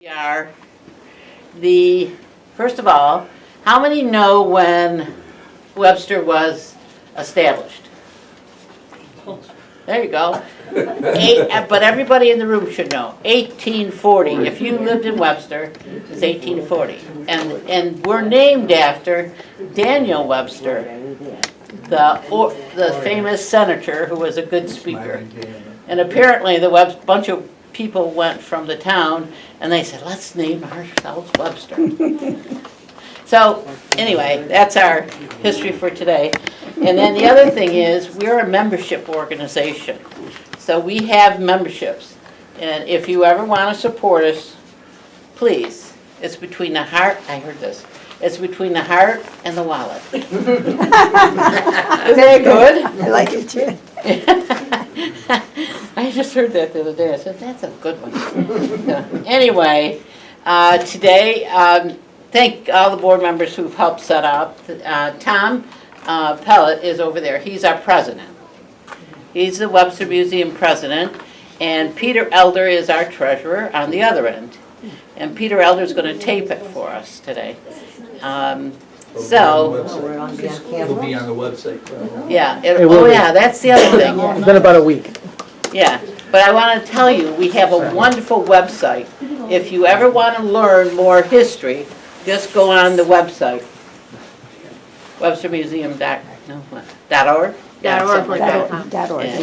are first of all, how many know when Webster was established? There you go. But everybody in the room should know, 1840. If you lived in Webster, it's 1840. And we're named after Daniel Webster, the famous senator who was a good speaker. And apparently bunch of people went from the town and they said, let's name ourselves Webster. So anyway, that's our history for today. And then the other thing is, we're a membership organization. So we have memberships. And if you ever want to support us, please, it's between the heart, I heard this, it's between the heart and the wallet. Isn't that good? I like it too. I just heard that the other day. I said, that's a good one. So, anyway, today, thank all the board members who've helped set up. Tom Pellet is over there. He's our president. He's the Webster Museum president. And Peter Elder is our treasurer on the other end. And Peter Elder is going to tape it for us today. It'll be on the website. Yeah. It will be. Yeah, that's the other thing. It's been about a week. Yeah, but I want to tell you, we have a wonderful website. If you ever want to learn more history, just go on the website. WebsterMuseum.org? Yeah,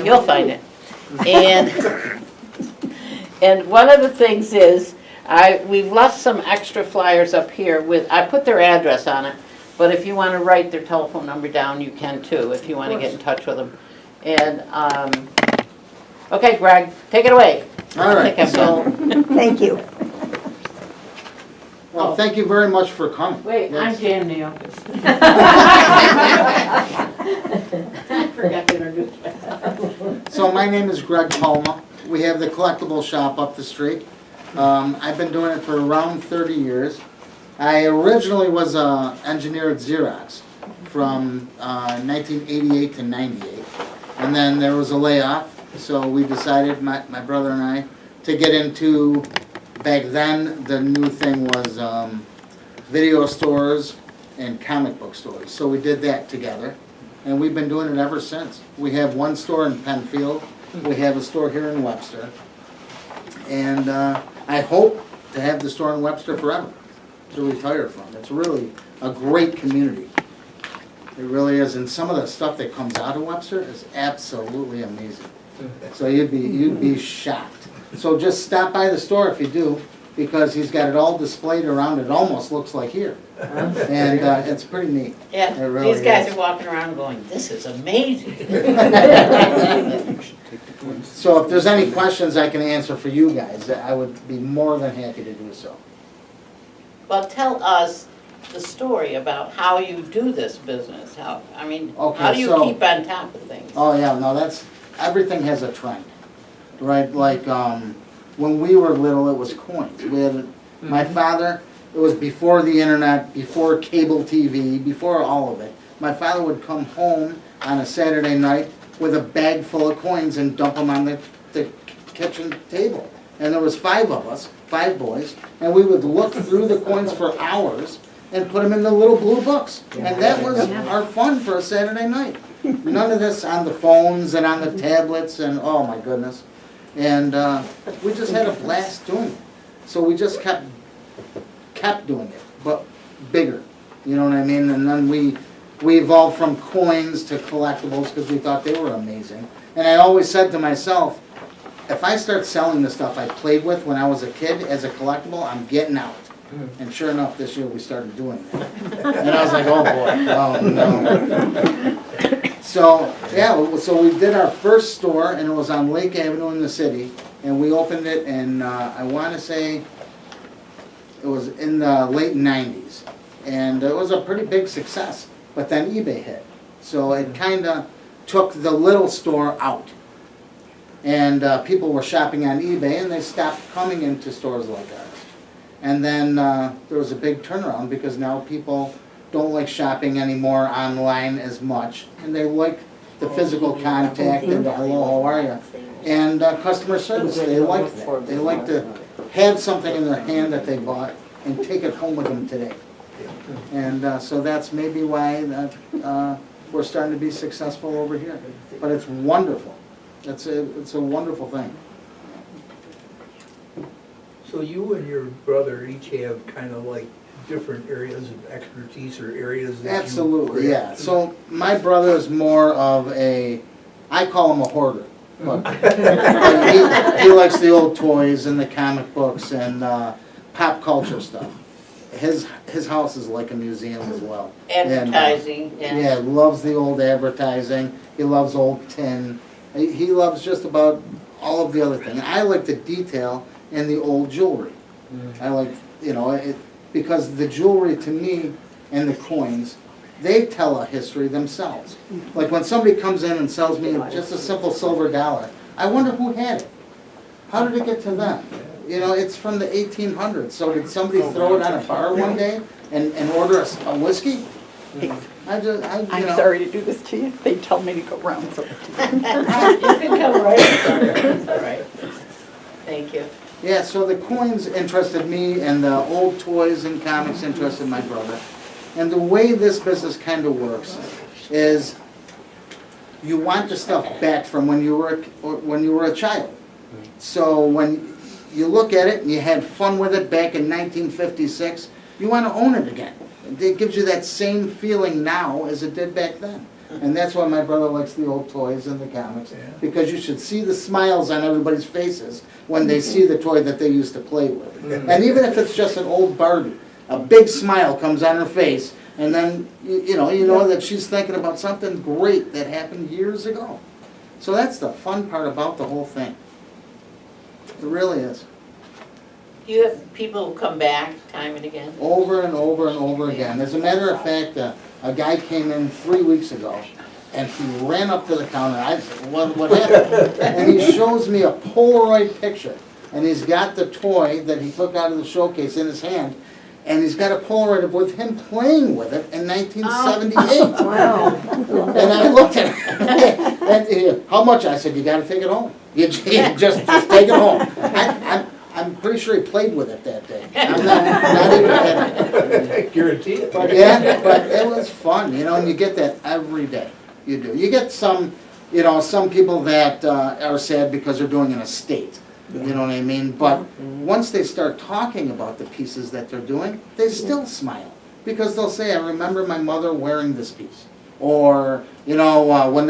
you'll find it. And one of the things is, we've left some extra flyers up here I put their address on it, but if you want to write their telephone number down, you can too, if you want to get in touch with them. And, okay, Greg, take it away. All right. Thank you. Well, thank you very much for coming. Wait, I'm Jan Neal. I forgot to introduce myself. So my name is Greg Palma. We have the Collectible shop up the street. I've been doing it for around 30 years. I originally was an engineer at Xerox from 1988 to 98. And then there was a layoff, so we decided, my brother and I, to get into, back then the new thing was video stores and comic book stores. So we did that together, and we've been doing it ever since. We have one store in Penfield, we have a store here in Webster, and I hope to have the store in Webster forever to retire from. It's really a great community. It really is, and some of the stuff that comes out of Webster is absolutely amazing. So you'd be shocked. So just stop by the store if you do, because he's got it all displayed around. It almost looks like here, and it's pretty neat. Yeah, It really these guys is. are walking around going, this is amazing. So if there's any questions I can answer for you guys, I would be more than happy to do so. Well, tell us the story about how you do this business. How do you keep on top of things? Oh yeah, no, everything has a trend, right? Like when we were little, it was coins. We had my father. It was before the internet, before cable TV, before all of it. My father would come home on a Saturday night with a bag full of coins and dump them on the kitchen table. And there was 5 of us, 5 boys, and we would look through the coins for hours and put them in the little blue books. And that was our fun for a Saturday night. None of this on the phones and on the tablets and, oh my goodness. And we just had a blast doing it. So we just kept doing it, but bigger. You know what I mean? And then we evolved from coins to collectibles because we thought they were amazing. And I always said to myself, if I start selling the stuff I played with when I was a kid as a collectible, I'm getting out. And sure enough, this year we started doing that. And I was like, oh boy, oh no. So, yeah, so we did our first store, and it was on Lake Avenue in the city. And we opened it in, I want to say, it was in the late 90s. And it was a pretty big success. But then eBay hit. So it kind of took the little store out. And people were shopping on eBay, and they stopped coming into stores like ours. And then there was a big turnaround because now people don't like shopping anymore online as much, and they like the physical contact and the hello, how are you? And customer service, they like that. They like to have something in their hand that they bought and take it home with them today. And so that's maybe why we're starting to be successful over here. But it's wonderful. It's a wonderful thing. So you and your brother each have kind of like different areas of expertise or areas that you... Absolutely, yeah. So my brother is more of I call him a hoarder. But he likes the old toys and the comic books and pop culture stuff. His house is like a museum as well. Advertising, And, yeah, loves the old advertising. He loves old tin. He loves just about all of the other things. I like the detail in the old jewelry. I like, because the jewelry to me and the coins, they tell a history themselves. Like when somebody comes in and sells me just a simple silver dollar, I wonder who had it. How did it get to them? It's from the 1800s. So did somebody throw it on a bar one day and order a whiskey? I'm sorry to do this to you. They tell me to go round. So. You can come right. All right. Thank you. Yeah, so the coins interested me, and the old toys and comics interested my brother. And the way this business kind of works is you want the stuff back from when you were a child. So when you look at it and you had fun with it back in 1956, you want to own it again. It gives you that same feeling now as it did back then. And that's why my brother likes the old toys and the comics, because you should see the smiles on everybody's faces when they see the toy that they used to play with. And even if it's just an old Barbie, a big smile comes on her face, and then you know that she's thinking about something great that happened years ago. So that's the fun part about the whole thing. It really is. Do you have people who come back time and again? Over and over and over again. As a matter of fact, a guy came in 3 weeks ago, and he ran up to the counter. I said, what happened? And he shows me a Polaroid picture, and he's got the toy that he took out of the showcase in his hand, and he's got a Polaroid with him playing with it in 1978. Wow. And I looked at him, and how much? I said, you got to take it home. You just take it home. I'm pretty sure he played with it that day. I'm not even kidding. I guarantee it. But yeah, but it was fun, and you get that every day. You do. You get some people that are sad because they're doing an estate. You know what I mean? But once they start talking about the pieces that they're doing, they still smile. Because they'll say, I remember my mother wearing this piece. Or, when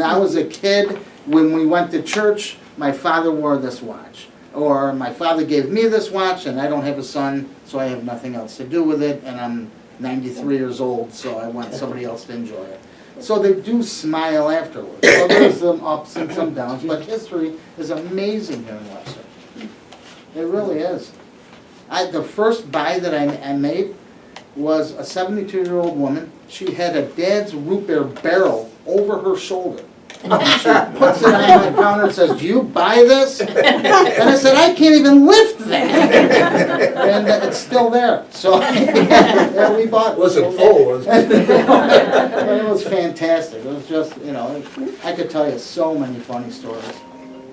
I was a kid, when we went to church, my father wore this watch. Or my father gave me this watch, and I don't have a son, so I have nothing else to do with it, and I'm 93 years old, so I want somebody else to enjoy it. So they do smile afterwards. So there's some ups and some downs, but history is amazing here in Webster. It really is. The first buy that I made was a 72-year-old woman. She had a dad's root beer barrel over her shoulder. And she puts it on the counter and says, do you buy this? And I said, I can't even lift that. And it's still there. So yeah, we bought it. It wasn't full, was it? It was fantastic. It was just, I could tell you so many funny stories.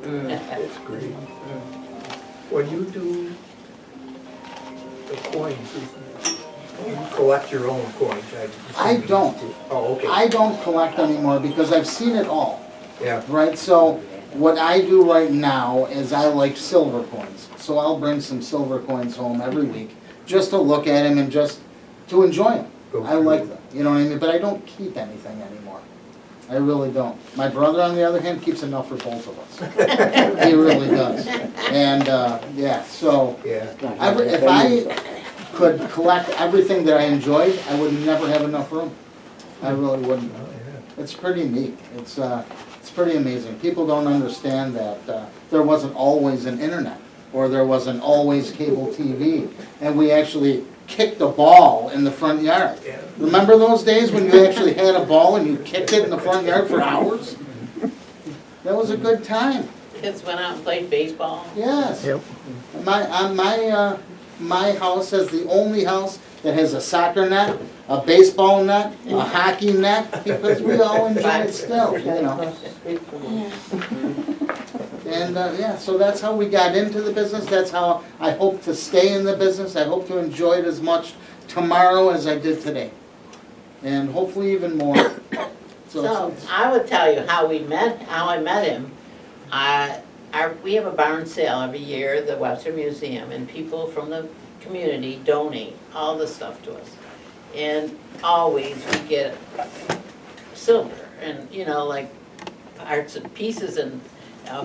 That's great. When you do the coins, you collect your own coins. I don't. Oh, okay. I don't collect anymore because I've seen it all. Yeah. Right, so what I do right now is I like silver coins. So I'll bring some silver coins home every week just to look at them and just to enjoy them. I like them, you know what I mean? But I don't keep anything anymore. I really don't. My brother, on the other hand, keeps enough for both of us. He really does. And, so if I could collect everything that I enjoyed, I would never have enough room. I really wouldn't. It's pretty neat. It's pretty amazing. People don't understand that there wasn't always an internet, or there wasn't always cable TV, and we actually kicked a ball in the front yard. Remember those days when you actually had a ball and you kicked it in the front yard for hours? That was a good time. Kids went out and played baseball. Yes. Yep. My house is the only house that has a soccer net, a baseball net, a hockey net, because we all enjoy it still, Yeah, And, yeah, so that's how we got into the business, that's how I hope to stay in the business, I hope to enjoy it as much tomorrow as I did today. And hopefully even more. So it's- I would tell you how I met him. We have a barn sale every year at the Webster Museum, and people from the community donate all the stuff to us. And always we get silver and, like parts and pieces and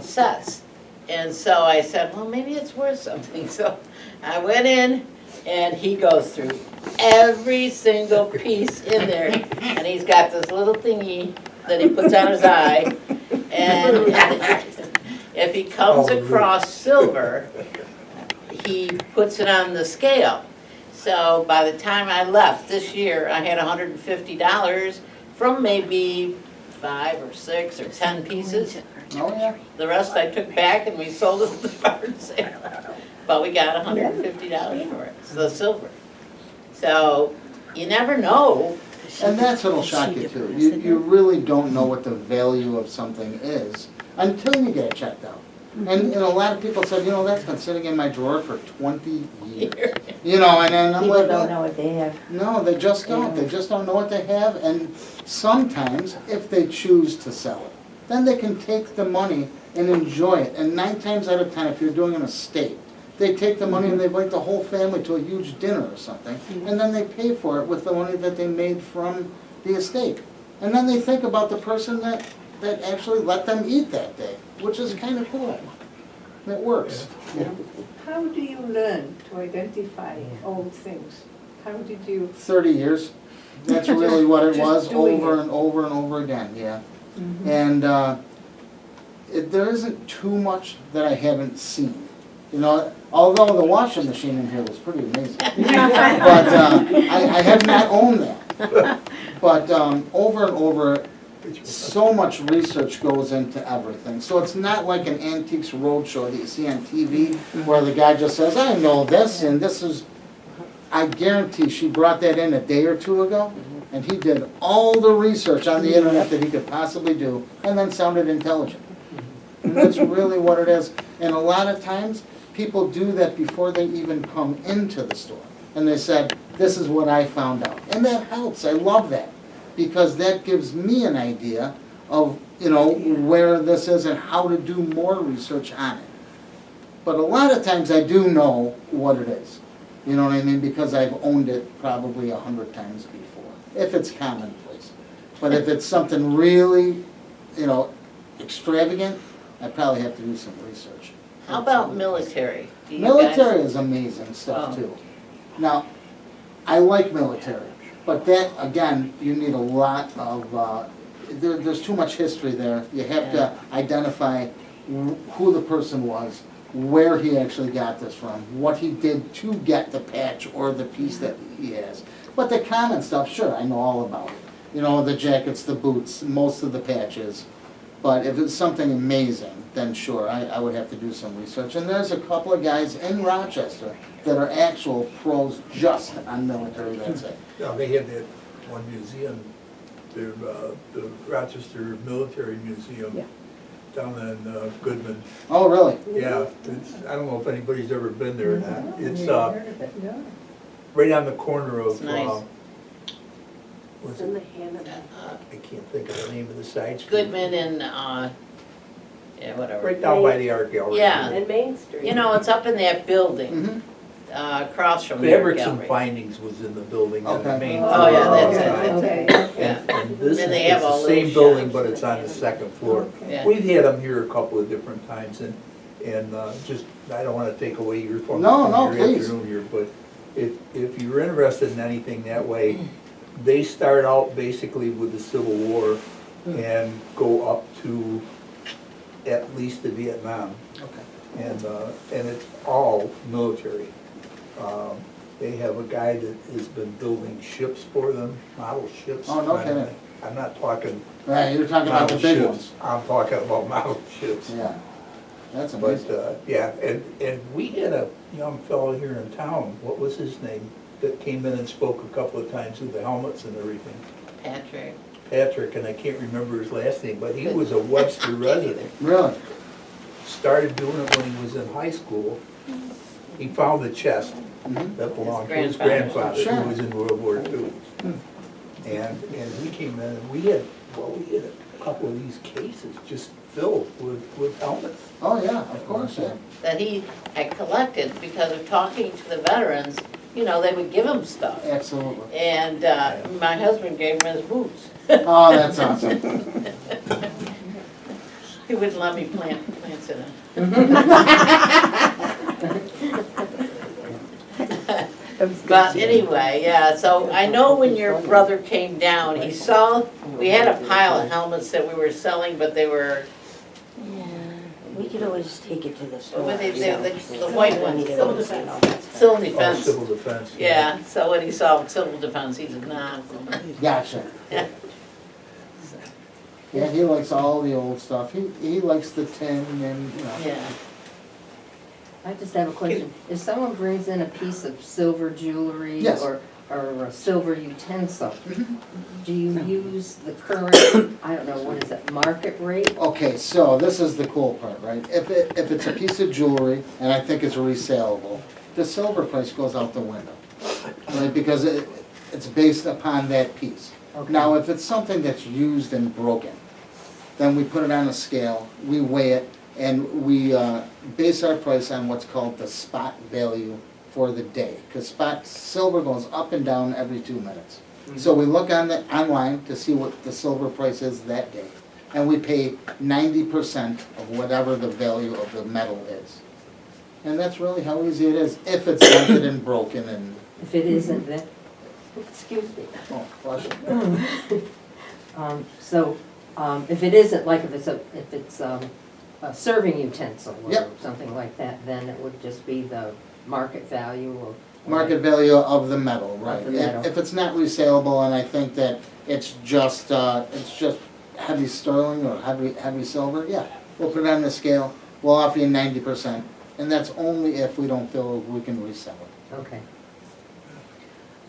sets. And so I said, well, maybe it's worth something. So I went in and he goes through every single piece in there. And he's got this little thingy that he puts on his eye. And if he comes across silver, he puts it on the scale. So by the time I left this year, I had $150 from maybe 5 or 6 or 10 pieces. Oh, yeah. The rest I took back and we sold it at the barn sale. But we got $150 for it, the silver. So you never know. And that's what'll shock you too. You really don't know what the value of something is until you get it checked out. And a lot of people said, that's been sitting in my drawer for 20 years. And then I'm People like, don't know what they have. no, they just don't. They just don't know what they have. And sometimes, if they choose to sell it, then they can take the money and enjoy it. And 9 times out of 10, if you're doing an estate, they take the money and they invite the whole family to a huge dinner or something. And then they pay for it with the money that they made from the estate. And then they think about the person that actually let them eat that day, which is kind of cool. It works. How do you learn to identify old things? How did you? 30 years. That's really what it Just was, doing over it. and over and over again, yeah. And there isn't too much that I haven't seen. Although the washing machine in here was pretty amazing. But I have not owned that. But over and over, so much research goes into everything. So it's not like an Antiques Roadshow that you see on TV where the guy just says, I know this and this is, I guarantee she brought that in a day or 2 ago and he did all the research on the internet that he could possibly do and then sounded intelligent. And that's really what it is. And a lot of times, people do that before they even come into the store. And they said, this is what I found out. And that helps. I love that. Because that gives me an idea of, where this is and how to do more research on it. But a lot of times I do know what it is. You know what I mean? Because I've owned it probably 100 times before, if it's commonplace. But if it's something really, extravagant, I probably have to do some research. How about military? Do you Military guys- is amazing stuff Oh. too. Now, I like military, but that, again, you need a lot of, there's too much history there. You have to identify who the person was, where he actually got this from, what he did to get the patch or the piece that he has. But the common stuff, sure, I know all about it. The jackets, the boots, most of the patches. But if it's something amazing, then sure, I would have to do some research. And there's a couple of guys in Rochester that are actual pros just on military, that's it. Yeah, they have that one museum, the Rochester Military Museum Yeah. down in Goodman. Oh, really? Yeah, I don't know if anybody's ever been there or not. It's Never heard of it, no. right on the corner of, It's nice. what's It's in it? the hand of I can't think of the name of the side street. Goodman and, whatever. Right down by the art gallery. Yeah. and Main Street. It's up in that building, Mhm. across from the art Fabrics and gallery. Findings was in the building on the Okay. main Oh, floor. yeah, that's it, all the that's time. Okay, Yeah. And this And is, they have it's all the same little building, shops. but it's on the second floor. Yeah. We've had them here a couple of different times, and just, I don't wanna take away your fun No, no, from your please. afternoon here, but if you're interested in anything that way, they start out basically with the Civil War and go up to at least the Vietnam, Okay. and it's all military. They have a guy that has been building ships for them, model ships. Oh, no kidding. I'm not talking Right, you're talking about the model big ships. ones. I'm talking about model ships. Yeah. That's But, amazing. yeah, and we had a young fellow here in town, what was his name, that came in and spoke a couple of times with the helmets and everything. Patrick. Patrick, and I can't remember his last name, but he was a Webster resident. Really? started doing it when he was in high school. He found the chest that belonged to his grandfather, Sure. who was in World War II. And we came in and we had a couple of these cases just filled with helmets. Oh, yeah, of course, yeah. That he had collected because of talking to the veterans, you know, they would give him stuff. Absolutely. And my husband gave him his boots. Oh, that's awesome. He wouldn't let me plant plants in it. But anyway, yeah, so I know when your brother came down, he saw, we had a pile of helmets that we were selling, but they were, Yeah, we could always take it to the store. Well, the so- white ones, Civil civil defense. civil Oh, defense. civil defense. Yeah, so when he saw civil defense, he said, nah. Gotcha. Yeah. Yeah, he likes all the old stuff. He likes the tin and, you know. Yeah. I just have a question. If someone brings in a piece of silver jewelry Yes. or a silver utensil, do you use the current, I don't know, what is it, market rate? Okay, so this is the cool part, right? If it's a piece of jewelry and I think it's resaleable, the silver price goes out the window, right? Because it's based upon that piece. Okay. Now, if it's something that's used and broken, then we put it on a scale, we weigh it, and we base our price on what's called the spot value for the day. Because spot silver goes up and down every 2 minutes. So we look online to see what the silver price is that day. And we pay 90% of whatever the value of the metal is. And that's really how easy it is, if it's dented and broken and, If it isn't, then, excuse me. oh, flush it. If it isn't, like if it's a serving utensil or Yep. something like that, then it would just be the market value of. Market value of the metal, right. the metal. If it's not resaleable, and I think that it's just heavy sterling or heavy silver, yeah, we'll put it on the scale, we'll offer you 90%, and that's only if we don't feel we can resell it. Okay.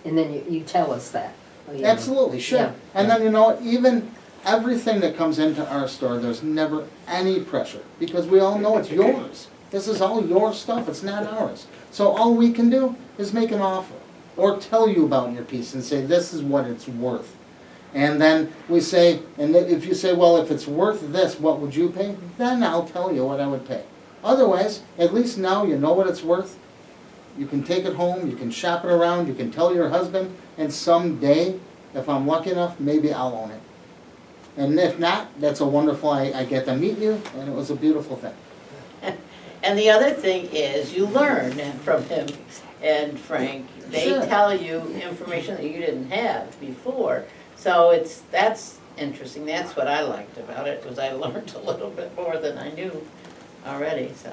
And then you tell us that. you know. Absolutely, Yeah. sure. And then, you know, even everything that comes into our store, there's never any pressure, because we all know it's yours. This is all your stuff, it's not ours. So all we can do is make an offer, or tell you about your piece and say, this is what it's worth. And then we say, and if you say, well, if it's worth this, what would you pay? Then I'll tell you what I would pay. Otherwise, at least now you know what it's worth. You can take it home, you can shop it around, you can tell your husband, and someday, if I'm lucky enough, maybe I'll own it. And if not, that's a wonderful, I get to meet you, and it was a beautiful thing. And the other thing is, you learn from him and Frank. They Sure. tell you information that you didn't have before. So that's interesting. That's what I liked about it, was I learned a little bit more than I knew already, so.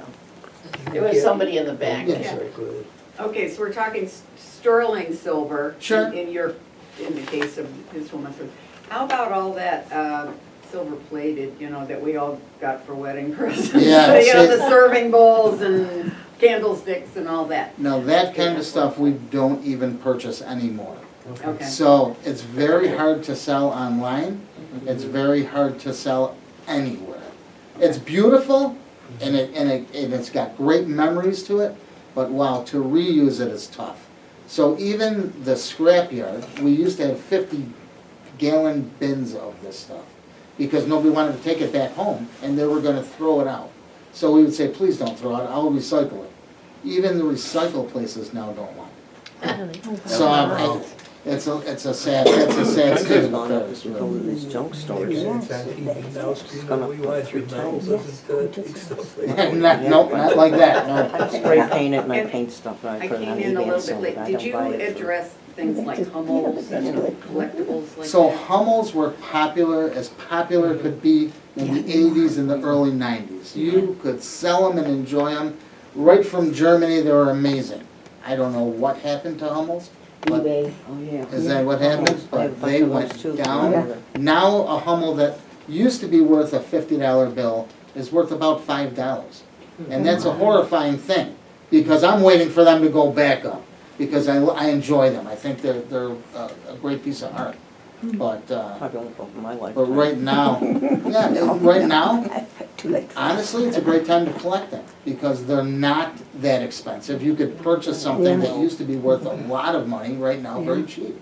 There was somebody in the back. Yes. Sorry, go ahead. Okay, so we're talking sterling silver. Sure. In the case of his woman. How about all that silver plated, you know, that we all got for wedding presents? Yeah, You know, see- the serving bowls and candlesticks and all that. Now, that kind of stuff we don't even purchase anymore. Okay. So it's very hard to sell online, it's very hard to sell anywhere. It's beautiful, and it's got great memories to it, but wow, to reuse it is tough. So even the scrapyard, we used to have 50-gallon bins of this stuff, because nobody wanted to take it back home, and they were gonna throw it out. So we would say, please don't throw it, I'll recycle it. Even the recycle places now don't want it. So it's a sad state of affairs, really. This junk store. It's on TV now, screaming, we want your metal doesn't take stuff like that. Nope, not like that, no. I spray paint it and I And paint stuff and I I put it came on in a eBay little and bit sell it. late. I Did don't you buy it for. address things like Hummels and collectibles like So that? Hummels were popular, as popular could be in the 80s and the early 90s. You could sell them and enjoy them. Right from Germany, they were amazing. I don't know what happened to Hummels. but eBay, oh yeah. Is that what happened? I have a But bunch they of those went too. down. Now a Hummel that used to be worth a $50 bill is worth about $5. And that's a horrifying thing, because I'm waiting for them to go back up, because I enjoy them. I think they're a great piece of art. But Probably won't go for my life. right now, yeah, right now, Too late. honestly, it's a great time to collect them, because they're not that expensive. You could purchase something that used to be worth a lot of money right now, very cheap.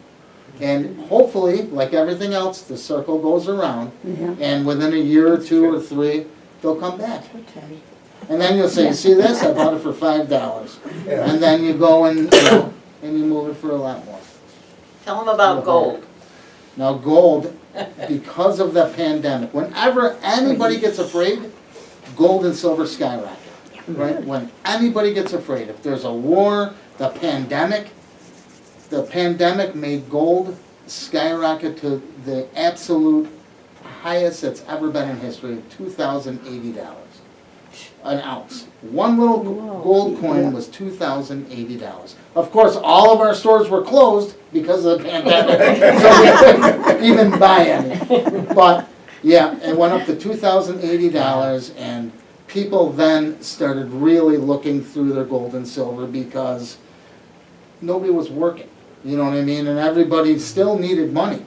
And hopefully, like everything else, the circle goes around, and within a year or 2 or 3, they'll come back. And then you'll say, you see this, I bought it for $5. Yeah. And then you go and, you know, and you move it for a lot more. Tell them about gold. Now gold, because of the pandemic, whenever anybody gets afraid, gold and silver skyrocket, right? When anybody gets afraid, if there's a war, the pandemic made gold skyrocket to the absolute highest it's ever been in history, $2,080 an ounce. One little gold coin was $2,080. Of course, all of our stores were closed because of the pandemic, so we couldn't even buy any. But yeah, it went up to $2,080, and people then started really looking through their gold and silver because nobody was working. You know what I mean? And everybody still needed money.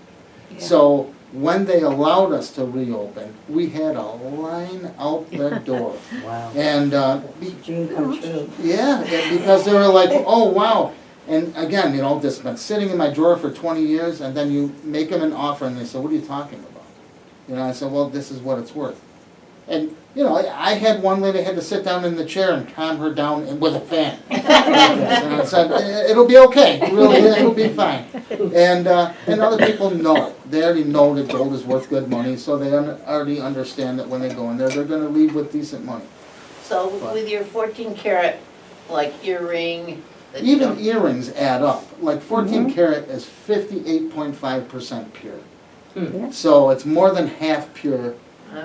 So when they allowed us to reopen, we had a line out the door. Wow. And, Dream come true. yeah, because they were like, oh, wow. And again, you know, this has been sitting in my drawer for 20 years, and then you make them an offer, and they say, what are you talking about? You know, I said, well, this is what it's worth. And, you know, I had one lady had to sit down in the chair and calm her down with a fan. Like this. And I said, it'll be okay, really, it'll be fine. And other people know it. They already know that gold is worth good money, so they already understand that when they go in there, they're gonna leave with decent money. So with your 14 karat, like earring. that you Even don't- earrings add up. Like 14 karat is 58.5% pure. So it's more than half pure.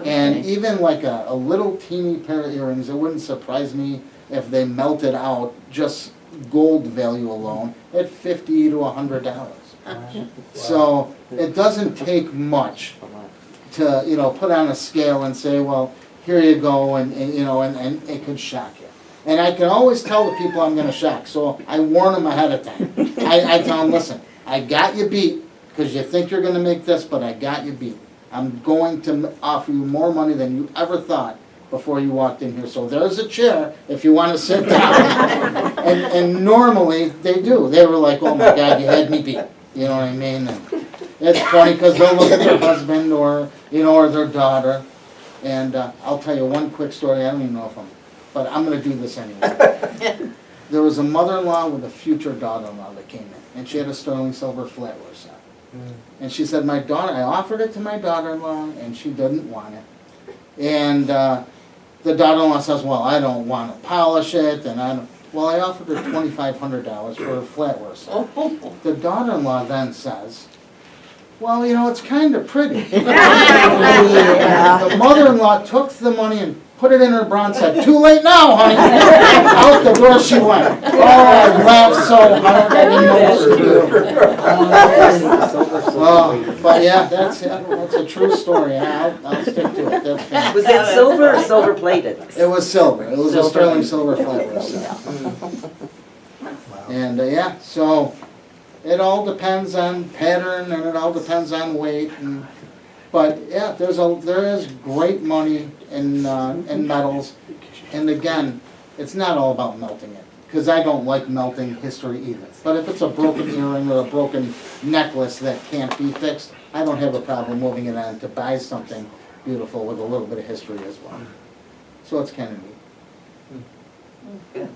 And Okay. even like a little teeny pair of earrings, it wouldn't surprise me if they melted out just gold value alone at $50 to $100. So it doesn't take much to, you know, put on a scale and say, well, here you go, and you know, and it could shock you. And I can always tell the people I'm gonna shock, so I warn them ahead of time. I tell them, listen, I got you beat, because you think you're gonna make this, but I got you beat. I'm going to offer you more money than you ever thought before you walked in here. So there's a chair if you want to sit down. and normally they do. They were like, oh my God, you had me beat. You know what I mean? And it's funny because they'll look at their husband or, you know, or their daughter. And I'll tell you one quick story. I don't even know if but I'm going to do this anyway. There was a mother-in-law with a future daughter-in-law that came in. And she had a sterling silver flatware set. And she said, I offered it to my daughter-in-law, and she didn't want it. And the daughter-in-law says, well, I don't want to polish it, and I offered her $2,500 for a flatware set. The daughter-in-law then says, well, you know, it's kind of pretty. The mother-in-law took the money and put it in her bra and said, too late now, honey. Out the door she went. Oh, I laughed so hard I didn't know what to do. But yeah, that's a true story. I'll stick to it. That's fine. Was it silver or silver plated? It was silver. It was a Silver. sterling silver flatware set. And yeah, so it all depends on pattern and it all depends on weight. But yeah, there is great money in metals. And again, it's not all about melting it, because I don't like melting history either. But if it's a broken earring or a broken necklace that can't be fixed, I don't have a problem moving it on to buy something beautiful with a little bit of history as well. So it's kind of neat.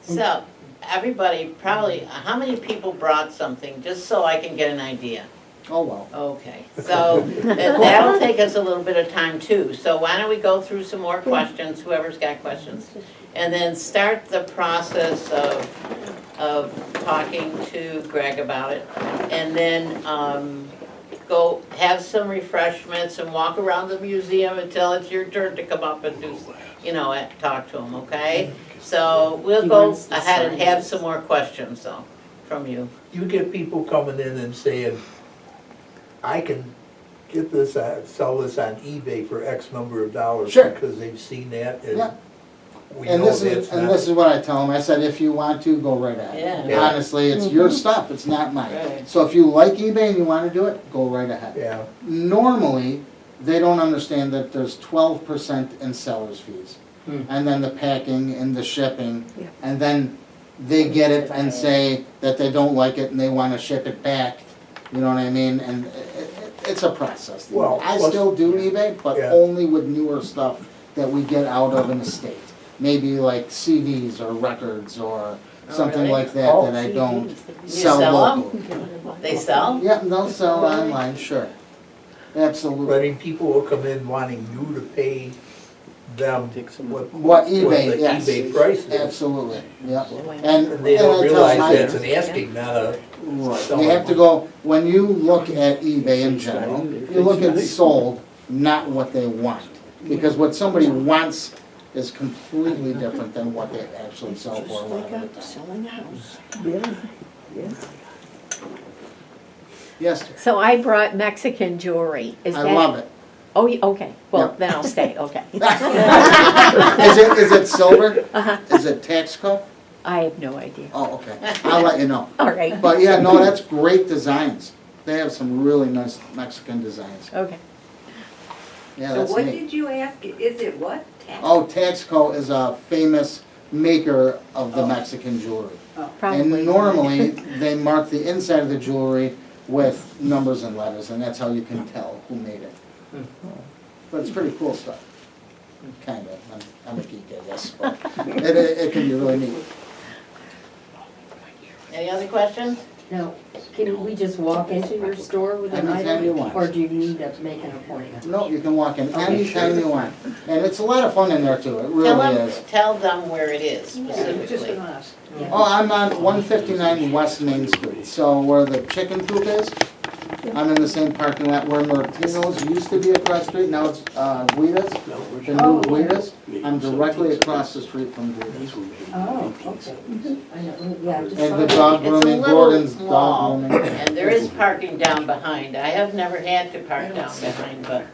So, everybody, probably, how many people brought something, just so I can get an idea? Oh, well. Okay, so that'll take us a little bit of time too. So why don't we go through some more questions, whoever's got questions, and then start the process of talking to Greg about it, and then go have some refreshments and walk around the museum until it's your turn to come up and do, you know, talk to him. Okay? So we'll go ahead and have some more questions though from you. You get people coming in and saying, I can get this, sell this on eBay for X number of dollars. Sure. Because they've seen that Yeah. and we And know this that's is not. what I tell them. I said, if you want to, go right ahead. Yeah. Honestly, it's your stuff, it's not mine. Right. So if you like eBay and you want to do it, go right ahead. Yeah, Normally, they don't understand that there's 12% in seller's fees. Hmm. And then the packing and the shipping, Yeah. and then they get it and say that they don't like it and they wanna ship it back, you know what I mean? And it's a process. Well, I plus- still do eBay, but Yeah. only with newer stuff that we get out of an estate. Maybe like CDs or records or something really? like that Oh. that I don't You sell sell 'em? locally. They sell? Yeah, they'll sell online, sure. But I Absolutely. mean, people will come in wanting you to pay them What eBay, the yes. eBay price is. Absolutely, yeah. And they don't I tell realize my- that's an asking, not a Right, selling. you have to go, when you look at eBay in general, you look at sold, not what they want. Because what somebody wants is completely different than what they actually sell for a lot of the time. Selling a house. Yes, dear. So I brought Mexican jewelry. Is I that? love it. Oh, okay. Well, Yeah. then I'll stay, okay. Is it silver? Uh-huh. Is it Texaco? I have no idea. Oh, okay, I'll let you know. All right, But yeah, no, that's great designs. They have some really nice Mexican designs. okay. Yeah, So that's what neat. did you ask, is it what? Tax? Oh, Texaco is a famous maker of the Mexican jewelry. Probably. And normally, they mark the inside of the jewelry with numbers and letters, and that's how you can tell who made it. But it's pretty cool stuff. Kind of, I'm a geek, I guess, but it can be really neat. Any other questions? Now, can we just walk into your store with an Anytime you item? want. Or do you need to make an appointment? No, you can walk in anytime you want. And it's a lot of fun in there too, it really is. Tell them where it is I was just specifically. gonna ask. Oh, I'm on 159 West Main Street, so where the chicken coop is, I'm in the same parking lot where Martino's used to be across the street, now it's Guida's, the new Guida's. I'm directly across the street from Guida's. Oh, okay. I know, yeah, just. And the saw dog It's a grooming, little Gordon's dog small, grooming. and there is parking down behind. I have never had to park down behind, but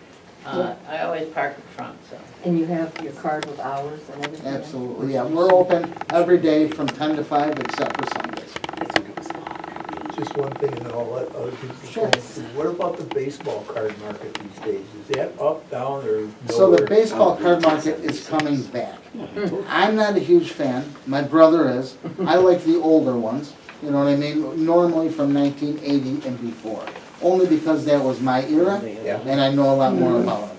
I always park in front, so. And you have your card with hours and everything? Absolutely, yeah, we're open every day from 10 to 5 except for Sundays. Just one thing, and then I'll let other people Sure. go through. What about the baseball card market these days? Is that up, down, or So the nowhere? baseball card market is coming back. I'm not a huge fan, my brother is. I like the older ones, you know what I mean? Normally from 1980 and before. Only because that was my era, Yeah. and I know a lot more about it.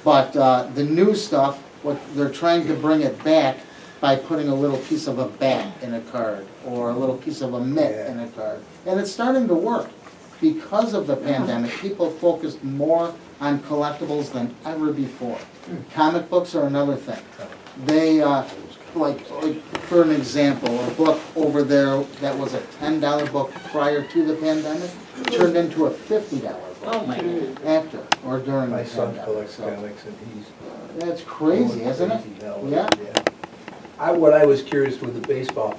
But the new stuff, what they're trying to bring it back by putting a little piece of a bat in a card, or a little piece of a mitt in a card. And it's starting to work. Because of the pandemic, people focused more on collectibles than ever before. Comic books are another thing. They, like, for an example, a book over there that was a $10 book prior to the pandemic turned into a $50 book Oh, my God. after or during the My son pandemic. collects So, comics, and he's that's crazy, isn't it? crazy now. Yeah. What I was curious with the baseball,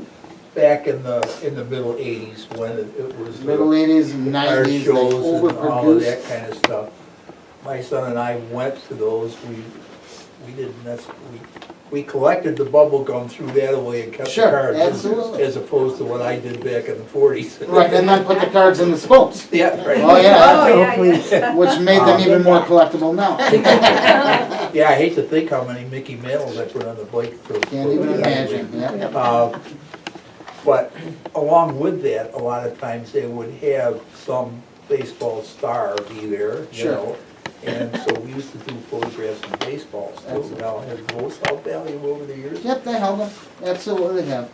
back in the middle '80s, when it was the Middle 80s and car 90s, they shows and all of overproduced. that kind of stuff. My son and I went to those, we didn't, we collected the bubble gum, threw that away and kept the Sure, cards. absolutely. As opposed to what I did back in the '40s. Right, and then put the cards in the spokes, Yeah, right. Oh, yeah. Oh, yeah, yeah. which made them even more collectible now. Yeah, I hate to think how many Mickey Mantles I put on the bike for. Can't even imagine, yeah. But along with that, a lot of times they would have some baseball star be there, you Sure. know. And so we used to do photographs of baseballs too. Absolutely. Now, has those held value over the years? Yep, they held them, absolutely have.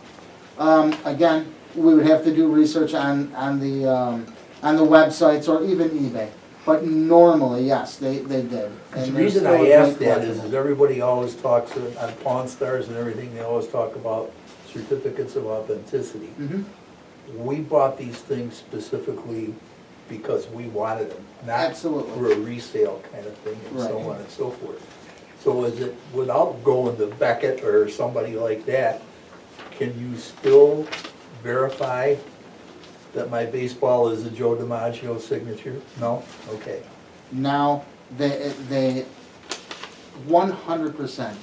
Again, we would have to do research on the websites or even eBay. But normally, yes, they did. The And they're reason still a I ask great that is collectible. everybody always talks on Pawn Stars and everything, they always talk about certificates of authenticity. Mhm. We bought these things specifically because we wanted them, not Absolutely. for a resale kind of thing and so Right. on and so forth. So is it, without going to Beckett or somebody like that, can you still verify that my baseball is a Joe DiMaggio signature? No? Okay. Now, they 100%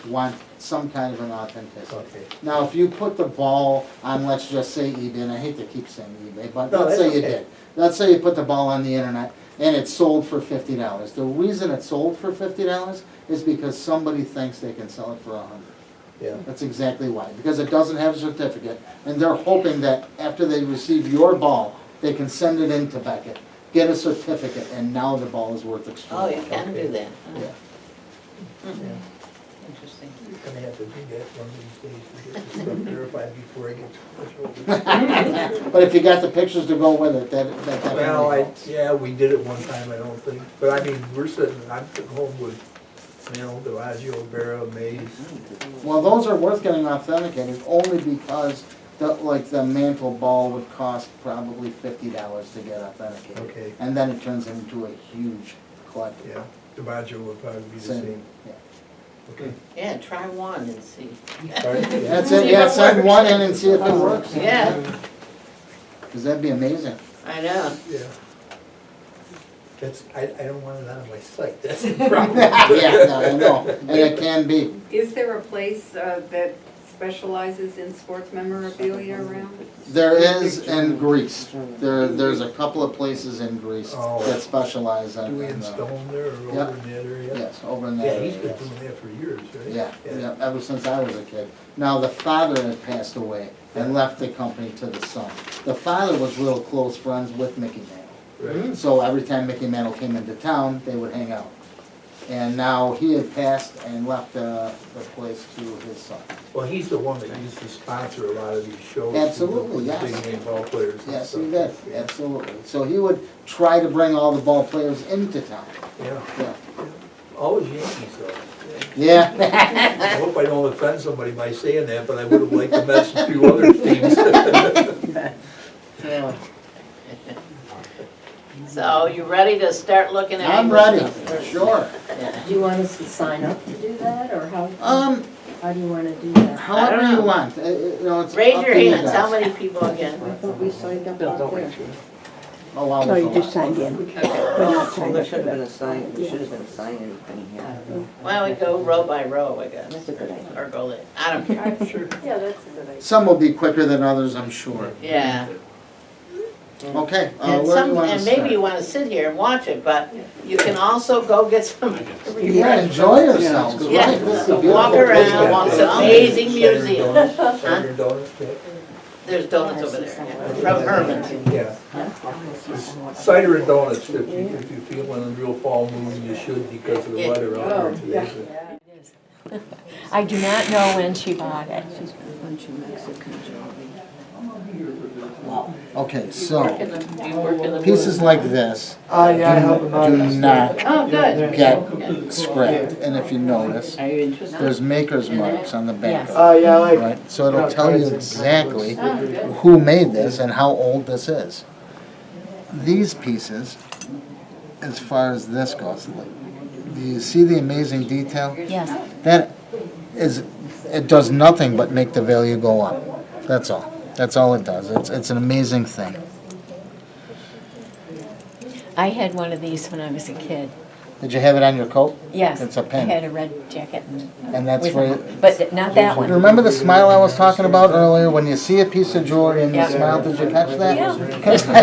want some kind of an authenticity. Okay. Now, if you put the ball on, let's just say eBay, and I hate to keep saying eBay, but No, let's that's say you okay. did. Let's say you put the ball on the internet and it's sold for $50. The reason it's sold for $50 is because somebody thinks they can sell it for $100. Yeah. That's exactly why, because it doesn't have a certificate, and they're hoping that after they receive your ball, they can send it in to Beckett, get a certificate, and now the ball is worth Oh, extremely. you can do that. Yeah. Yeah. Interesting. You're gonna have to do that one of these days to get the stuff verified before I get too much older. But if you got the pictures to go with it, that definitely Well, helps. yeah, we did it one time, I don't think, but I mean, I'm sitting home with, DiMaggio, Vera, Mays. Well, those are worth getting authenticated only because the mantle ball would cost probably $50 to get authenticated. Okay. And then it turns into a huge collection. Yeah, DiMaggio would probably be the Same, same. yeah. Okay. Yeah, try one and see. That's it, yeah, send one in and see if it works. Yeah, Cause that'd be amazing. I know. Yeah. I don't want it on my site, that's the problem. Yeah, no, I know, and it can be. Is there a place that specializes in sports memorabilia around? There is in Greece. There's a couple of places in Greece Oh. that specialize in. Dewey and Stone there, or Yep. over in that area? Yes, over in that Yeah, area. he's been yes. doing that for years, right? Yeah, ever since I was a kid. Now, the father had passed away and left the company to the son. The father was real close friends with Mickey Mantle. Right. So every time Mickey Mantle came into town, they would hang out. And now he had passed and left the place to his son. Well, he's the one that used to sponsor a lot of these shows. Absolutely, with yes. Big name ball players and Yes, stuff. he did, absolutely. So he would try to bring all the ball players into town. Yeah, Yeah. always Yankees though. Yeah. I hope I don't offend somebody by saying that, but I would have liked to mess a few other teams. So you ready to start looking at? I'm ready, sure. Do you want us to sign up to do that, or how do you wanna do that? However I don't you know. want, you know, it's Raise up your to you hands, how guys. many people again? I thought we signed up out there. Oh, wow. No, you just signed in. Okay. We're not Well, signed there up should have for been that. a sign, there should have been a sign-in thing here. Why don't we go row by row, I guess? That's a good idea. Or go lit, I don't care. Sure. Yeah, that's a good idea. Some will be quicker than others, I'm sure. Yeah. Okay, And where do you some, want to and start? maybe you wanna sit here and watch it, but you can also go get some Yeah, enjoy yourselves, Yeah. right? This is a beautiful Walk place to around, walk it's around. amazing museum. Cider donuts, There's donuts over there, yeah, from Herman. yeah. Cider and donuts, if you're feeling in real fall mood, you should because of the weather out there today. I do not know when she bought it. Okay, so, Do you work in the? pieces like this do not Oh, good. get scrapped. And if you notice, Are you interested? there's maker's marks on the back Yes. of it, yeah, I right? So it'll tell you exactly Oh, good. who made this and how old this is. These pieces, as far as this goes, do you see the amazing detail? Yes. That is, it does nothing but make the value go up. That's all. That's all it does. It's an amazing thing. I had one of these when I was a kid. Did you have it on your coat? Yes. It's a I pin. had a red jacket And that's with where, but not that you one. remember the smile I was talking about earlier? When you see a piece of jewelry and you Yeah. smile, did you catch that? Yeah.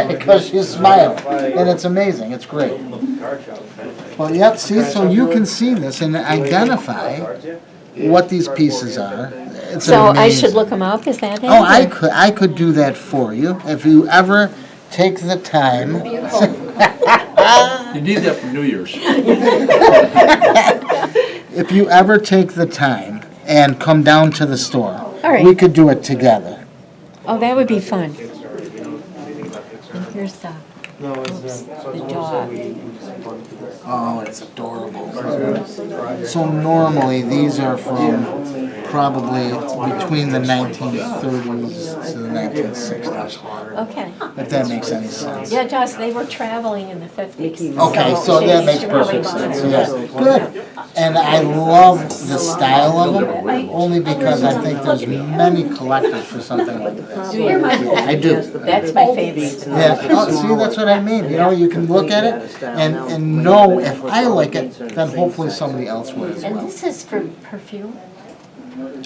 Because you smile. And it's amazing. It's great. Well, yep, see, so you can see this and identify what these pieces are. It's So I amazing. should look them up, is that it? Oh, I could do that for you if you ever take the time. You need that for New Year's. If you ever take the time and come down to the store, All right. we could do it together. Oh, that would be fun. And here's the dog. Oh, it's adorable. So normally, these are from probably between the 1930s to the 1960s, Okay. if that makes any sense. Yeah, it does. They were traveling in the 50s. Okay, so that makes she really perfect wanted sense, it. yeah. Good. And I love the style of them, only because I think there's many collectors for something like this. I do. That's my favorite. Yeah, oh, see, that's what I mean, you know, you can look at it and know if I like it, then hopefully somebody else will as And well. this is for perfume?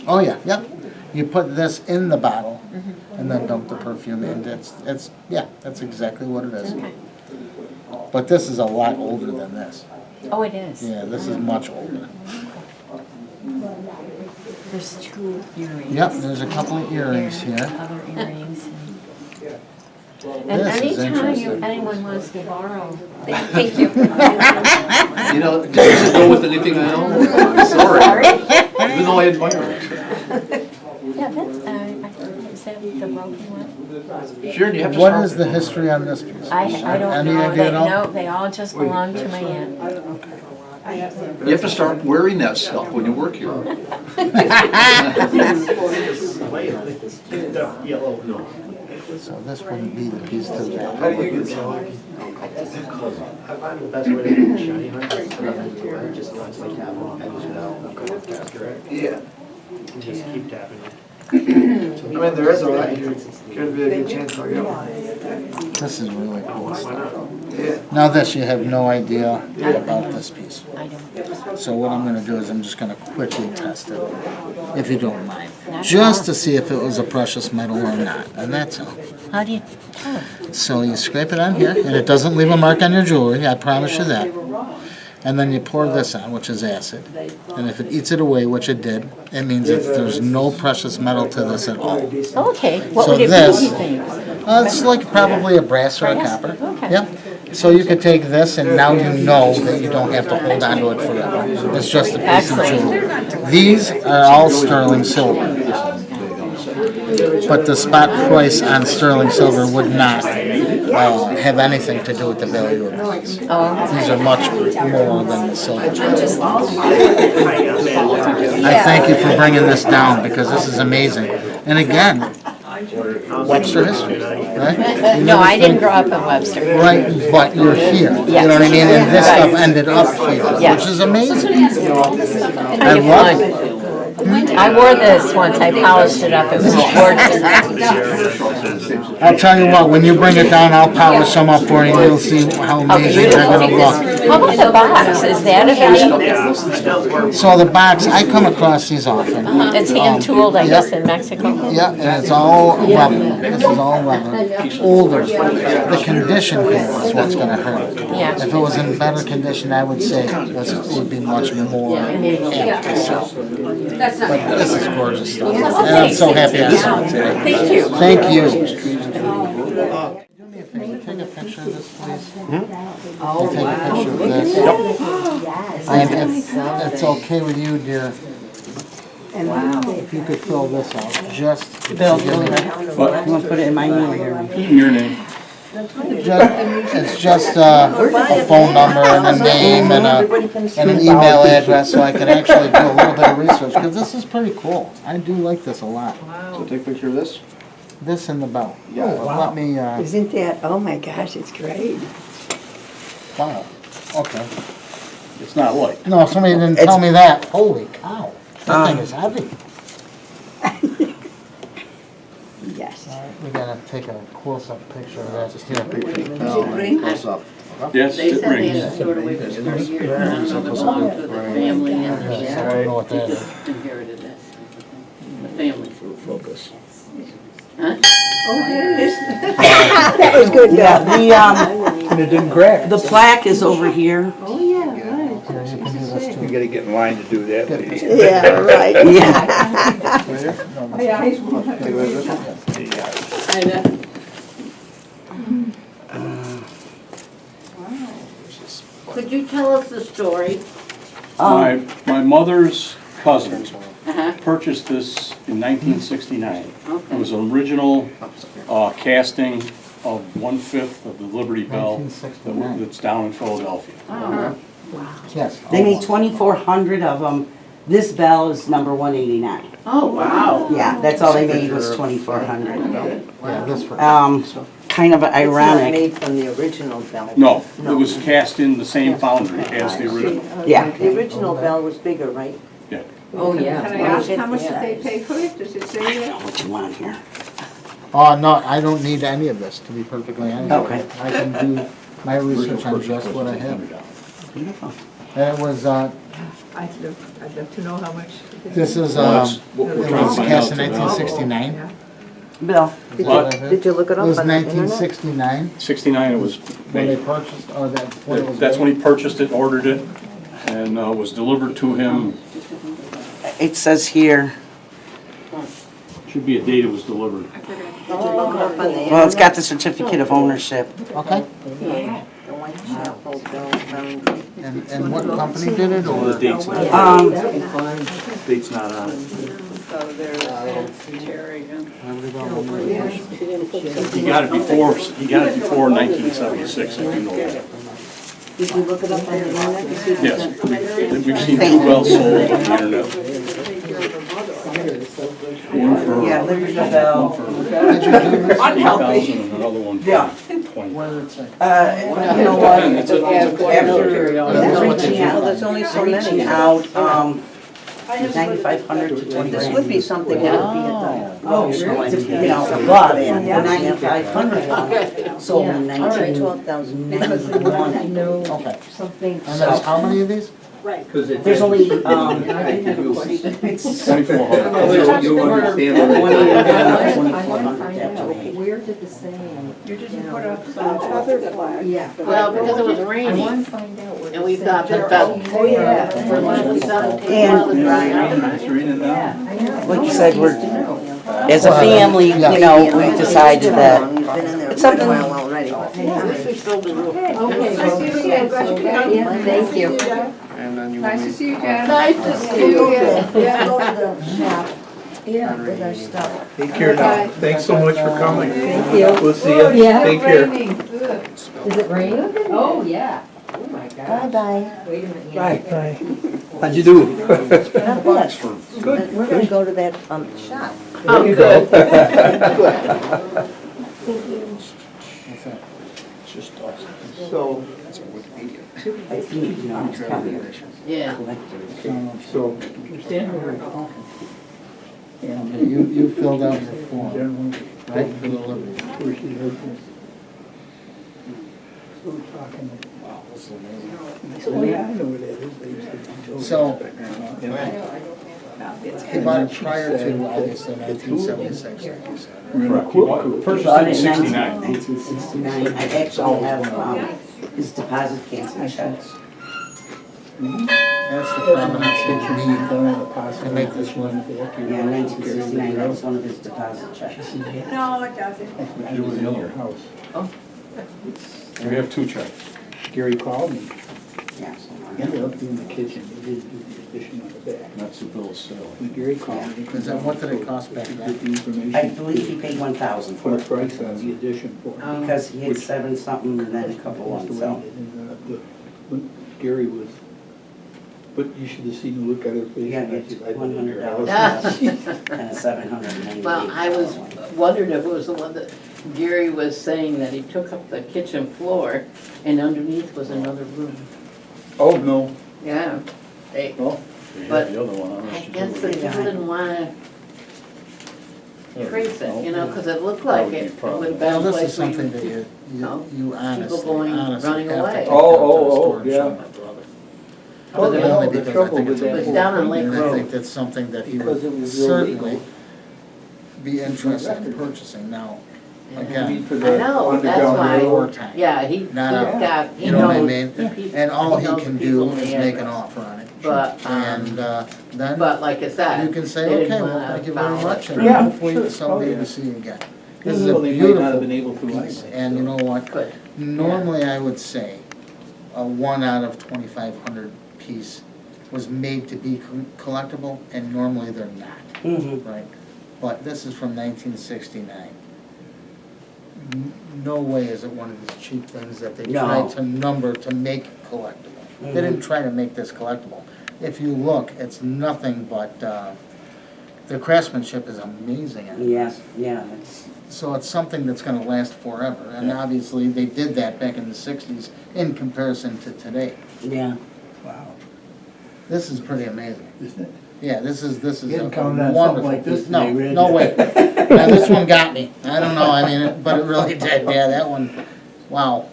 Oh, yeah, yep. You put this in the bottle and then dump the perfume in. Yeah, that's exactly what it is. Okay. But this is a lot older than this. Oh, it is? Yeah, this is much older. There's 2 earrings. Yep, there's a couple of earrings here. Other earrings. And This is anytime interesting. anyone wants to borrow, thank you. You know, does it go with anything I own? Sorry. Even though I admire it. Yeah, that's, is that the broken one? Sharon, you have to What start. is the history on this piece? I don't Any know. idea at all? No, they all just belong to my aunt. You have to start wearing that stuff when you work here. So this wouldn't be the piece to that. How do you get so lucky? I find the best way to get shiny hunting, just constantly tap on it. Yeah. Just keep tapping it. I mean, there is a lot here. Could be a good chance I'll get one. This is really cool stuff. Yeah. Now this, you have no idea about this piece. I don't. So what I'm gonna do is I'm just gonna quickly test it, if you don't mind. Just to see if it was a precious metal or not, and that's all. How do you? So you scrape it on here, and it doesn't leave a mark on your jewelry, I promise you that. And then you pour this on, which is acid. And if it eats it away, which it did, it means that there's no precious metal to this at all. Okay, what So would it be, this- you think? It's like probably a brass or a copper. Okay. Yep. So you could take this, and now you know that you don't have to hold on to it forever. It's just a piece of jewelry. These are all sterling silver. But the spot price on sterling silver would not have anything to do with the value of these. These are much more than the silver. I thank you for bringing this down, because this is amazing. And again, Webster history, right? You No, I never didn't grow up in Webster. think- Right, but you're here, you know what I mean? And this stuff ended up here, which is amazing. I Kind of love it. fun. I wore this once, I polished it up, it was gorgeous. I'll tell you what, when you bring it down, I'll polish some up for you, and you'll see how amazing they're gonna look. How about the box, is that of any? So the box, I come across these often. It's hand tooled, I guess, in Mexico. Yeah, and it's all leather. This is all leather. Older. The condition here is what's gonna hurt. Yeah. If it was in better condition, I would say it would be much more apt to sell. But this is gorgeous stuff. And I'm so happy I saw it today. Thank you. Thank you. Do me a favor, take a picture of this, please. Oh, Take a picture of this. And if it's okay with you, dear, if you could fill this out, just. Bill, You want to put it in my name here? Your name. It's just a phone number and a name and an email address, so I could actually do a little bit of research, because this is pretty cool. I do like this a lot. So take a picture of this? This and the bell. Yeah. Let me, Isn't that, oh my gosh, it's great. wow, okay. It's not light. No, somebody didn't tell me that. Holy cow, that thing is heavy. Yes. All right, we gotta take a close-up picture of that. Here. Close up. Yes, They it said they rings. had stored away for 30 years, and I don't know if it belonged to the family and Yeah, so I don't know what that is. inherited it. The family. Focus. Huh? That was good, Yeah, Bill. And it didn't crack. the plaque is over here. Oh, yeah, right. Here, you can do this You too. gotta get in line to do that, lady. Yeah, right. I know. Could you tell us the story? My mother's cousin Uh-huh. purchased this in 1969. It Okay. was an original casting of 1/5 of the Liberty Bell 1969. that's down in Philadelphia. Oh, Yes. They made 2,400 of them. This bell is number 189. oh, wow. Yeah, that's all they made was 2,400. Yeah, this for. kind of It's not ironic. made from the original bell. No, it was cast in the same foundry as the original. Yeah. The original bell was bigger, right? Yeah. Oh, Can yeah. I ask how much did they pay for it? Does it say I that? know what you want here. Oh, no, I don't need any of this, to be perfectly honest. Okay. I can do my research on just what I have. Beautiful. And it was, I'd love to know how much. this is, Well, it that's what we're trying to was find cast out in today. 1969. Yeah. Bill, Did you look it It up was on the internet? 1969 69 it was when they made. purchased, or that's when it was That's made. when he purchased it, ordered it, and was delivered to him. it says here, Should be a date it was delivered. Did you look it up on the well, it's got the certificate of ownership. Okay, The Whitechapel Bell Foundry. and what company did it, or? The date's not on it. Um, Date's not on it. So there's Terry. He got it before 1976, I do know that. Did you look it up on the internet to see? Yes, we've seen two wells sold on the internet. One for yeah, Liberty Bell. Did you do this? 8,000 and another one for Yeah. 20. What did it say? You know what? It's a After reaching out, There's only so many. reaching out, 9,500 to 20 This grand. would be something that would be a Oh, you know, but the 9,500 one sold in 1991. I know Okay. something. And there's how many of these? There's only, it's 2,400. You'll understand I what want it to is. find out, where did the saying? You didn't put up other flag. Yeah. Well, because it was I raining, want to find out where. and we've got the belt. Oh, yeah. For like we got to take all the dry out. like you said, we're, as a family, you know, we decided that You've been in there it's quite a something- while already. This we filled the room. Okay, nice to see you. Glad you could come. Yeah, thank you. And then you Nice to see you, Jan. Nice to see you again. Yeah, go to the shop. Yeah, with our stuff. Take care now. Thanks so much for coming. Thank you. We'll see you. Yeah. Take care. Raining. Ugh. Does it rain? Oh, yeah. Oh, my gosh. Bye-bye. Wait a minute. Bye. How'd you do? Not much. We're gonna go to that shop. Oh, good. It's just awesome. So, I think, you know, it's probably Yeah. collectors. so, You filled out your form, right, for the Liberty? Wow, this is amazing. So, he bought it prior to, obviously, 1976, like you said. Correct. He purchased Bought it in it in 69. 1969. I actually have his deposit canceling checks. That's the prominence that you need to make this one. Yeah, 1969, that was one of his deposit checks. No, it doesn't. It was the other one. We have two checks. Gary called me. Yeah. Ended up doing the kitchen. He didn't do the addition on the back. That's the bill of sale. When Gary called me. Is that, what did it cost back then? Get the information. I believe he paid 1,000 Put for a it. price on the addition for it. Because he had 7 something and then a couple That's ones, the way so. he did it. When Gary was, but you should have seen the look at her face. Yeah, when I it's said, "I've been in your $100 house." and a $798. Well, I was wondered if it was the one that Gary was saying that he took up the kitchen floor and underneath was another room. Oh, no. Yeah. They, Well, we But have the other one. I don't know I what you guess do they with it. just didn't wanna trace it, you know, cause it looked That like would be it a problem. would have Well, been a this is place where something that you. No. you honestly, going, honestly running have to away. take Oh, up to oh, the oh, store and yeah. show my brother. Oh, Only no, because the I trouble think with it's It was that. down on Lake And I think Road. that's something that he Because would it was certainly illegal. be interested in purchasing. Now, again, For I the know, that's underground why. railroad. lower time. Yeah, he Not got, he You know what I knows mean? the people. And all he knows can the do people in is the make an area. offer on it. But, And then but like I said. you can say, they okay, didn't well, wanna thank you very foul much, it. and Yeah, hopefully sure. someday Oh, yeah. we'll see you again. This is a Well, they might not have been beautiful able to piece, anyway. and you know what? Good. Normally, I would say a 1 out of 2,500 piece was made to be collectible, and normally they're not, Mm-hmm. right? But this is from 1969. No way is it one of these cheap things that they No. tried to number to make collectible. They didn't try to make this collectible. If you look, it's nothing but, the craftsmanship is amazing. on it. Yeah, yeah, it's, So it's something that's gonna last forever, and obviously they did that back in the '60s in comparison to today. yeah. Wow. This is pretty amazing. Isn't it? Yeah, this is a Didn't count on something wonderful like this piece. No, today, would no you? way. Now, this one got me. I don't know, I mean, but it really did, yeah, that one, wow.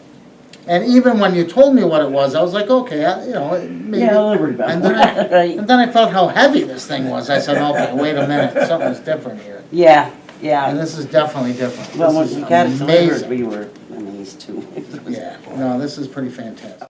And even when you told me what it was, I was like, okay, you know, maybe. Yeah, Liberty Bell. And then I, Right. and then I felt how heavy this thing was. I said, okay, wait a minute, something's different here. Yeah, And yeah. this is definitely different. Well, This when is we got it delivered, amazing. we were amazed too. Yeah, no, this is pretty fantastic.